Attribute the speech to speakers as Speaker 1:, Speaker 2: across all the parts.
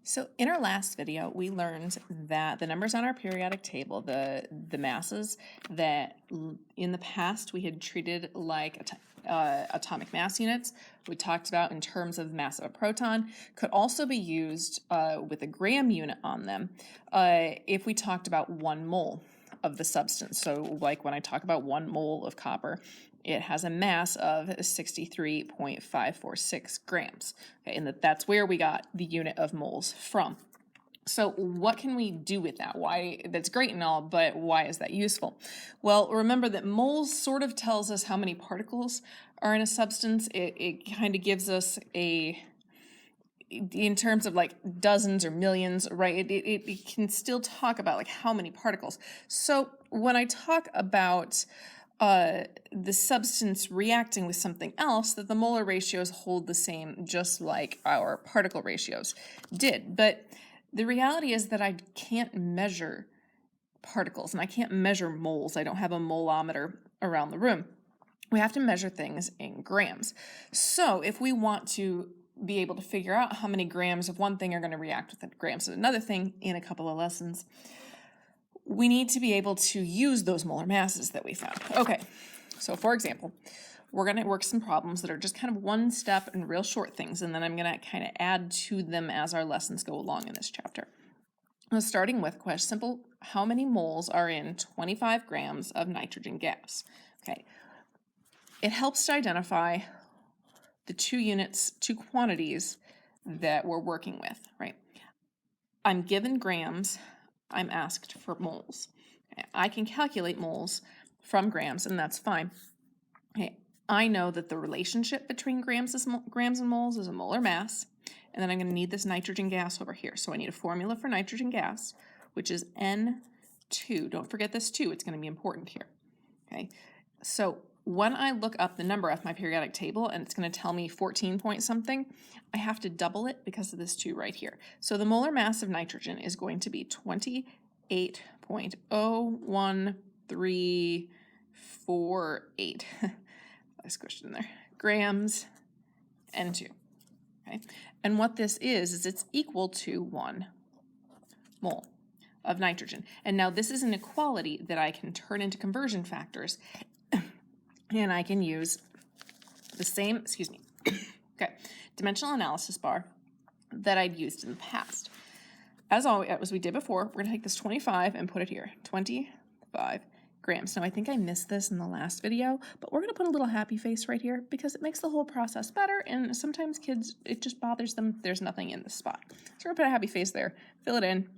Speaker 1: So in our last video, we learned that the numbers on our periodic table, the masses that in the past we had treated like atomic mass units, we talked about in terms of mass of a proton, could also be used with a gram unit on them if we talked about 1 mole of the substance. So like when I talk about 1 mole of copper, it has a mass of 63.546 grams. Okay, and that's where we got the unit of moles from. So what can we do with that? Why, that's great and all, but why is that useful? Well, remember that moles sort of tells us how many particles are in a substance. It kind of gives us in terms of like dozens or millions, right? It can still talk about like how many particles. So when I talk about the substance reacting with something else, that the molar ratios hold the same, just like our particle ratios did. But the reality is that I can't measure particles and I can't measure moles. I don't have a molometer around the room. We have to measure things in grams. So if we want to be able to figure out how many grams of one thing are going to react with grams of another thing in a couple of lessons, we need to be able to use those molar masses that we found. Okay, so for example, we're going to work some problems that are just kind of one step and real short things, and then I'm going to kind of add to them as our lessons go along in this chapter. Starting with question simple, how many moles are in 25 grams of nitrogen gas? Okay, it helps to identify the two quantities that we're working with, right? I'm given grams, I'm asked for moles. Okay, I can calculate moles from grams, and that's fine. Okay, I know that the relationship between grams and moles is a molar mass, and then I'm going to need this nitrogen gas over here. So I need a formula for nitrogen gas, which is N2. Don't forget this 2. It's going to be important here. Okay, so when I look up the number off my periodic table and it's going to tell me 14 point something, I have to double it because of this 2 right here. So the molar mass of nitrogen is going to be 28.01348. I squished it in there. Grams N2. Okay, and what this is it's equal to 1 mole of nitrogen. And now this is an equality that I can turn into conversion factors, and I can use the same, okay, dimensional analysis bar that I'd used in the past. As always, as we did before, we're going to take this 25 and put it here, 25 grams. Now, I think I missed this in the last video, but we're going to put a little happy face right here because it makes the whole process better, and sometimes kids, it just bothers them there's nothing in this spot. So we're going to put a happy face there, fill it in,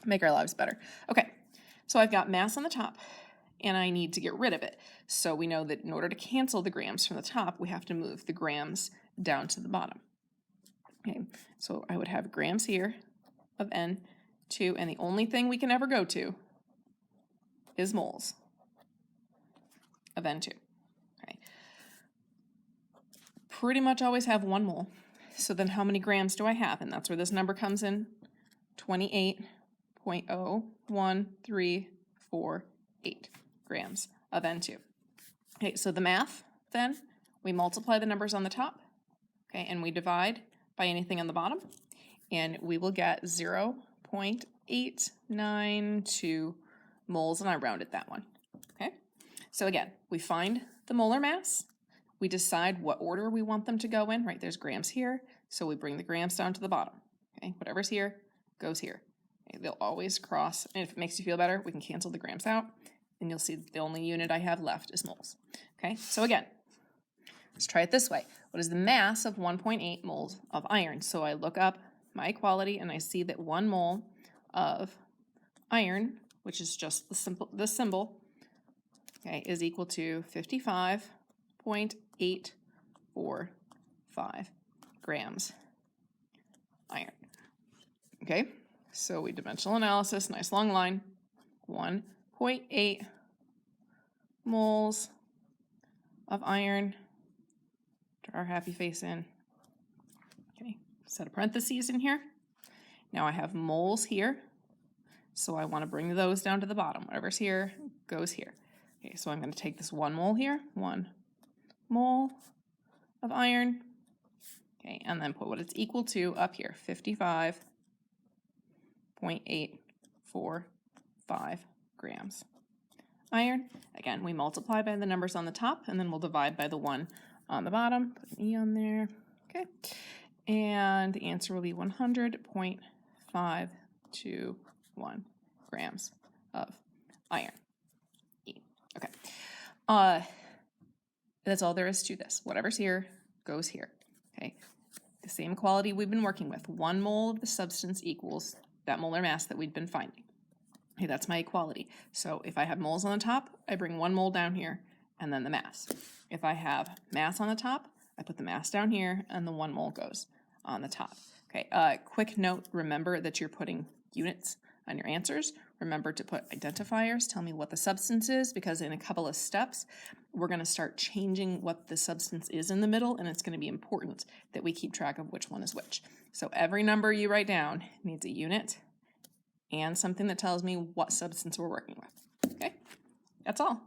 Speaker 1: make our lives better. Okay, so I've got mass on the top, and I need to get rid of it. So we know that in order to cancel the grams from the top, we have to move the grams down to the bottom. Okay, so I would have grams here of N2, and the only thing we can ever go to is moles of N2. Okay. Pretty much always have 1 mole. So then how many grams do I have? And that's where this number comes in, 28.01348 grams of N2. Okay, so the math then, we multiply the numbers on the top, okay, and we divide by anything on the bottom, and we will get 0.892 moles, and I rounded that one. Okay, so again, we find the molar mass, we decide what order we want them to go in, right? There's grams here, so we bring the grams down to the bottom. Okay, whatever's here goes here. Okay, they'll always cross, and if it makes you feel better, we can cancel the grams out, and you'll see the only unit I have left is moles. Okay, so again, let's try it this way. What is the mass of 1.8 moles of iron? So I look up my equality, and I see that 1 mole of iron, which is just the symbol, okay, is equal to 55.845 grams iron. Okay, so we dimensional analysis, nice long line, 1.8 moles of iron, draw our happy face in. Okay, set a parentheses in here. Now I have moles here, so I want to bring those down to the bottom. Whatever's here goes here. Okay, so I'm going to take this 1 mole here, 1 mole of iron, okay, and then put what it's equal to up here, 55 0.845 grams. Iron, again, we multiply by the numbers on the top, and then we'll divide by the 1 on the bottom. Put an E on there. Okay. And the answer will be 100.521 grams of iron. E. Okay. That's all there is to this. Whatever's here goes here. Okay. The same quality we've been working with. 1 mole of the substance equals that molar mass that we've been finding. Okay, that's my equality. So if I have moles on the top, I bring 1 mole down here and then the mass. If I have mass on the top, I put the mass down here and the 1 mole goes on the top. Okay, quick note, remember that you're putting units on your answers. Remember to put identifiers, tell me what the substance is, because in a couple of steps, we're gonna start changing what the substance is in the middle, and it's gonna be important that we keep track of which one is which. So every number you write down needs a unit and something that tells me what substance we're working with. Okay, that's all.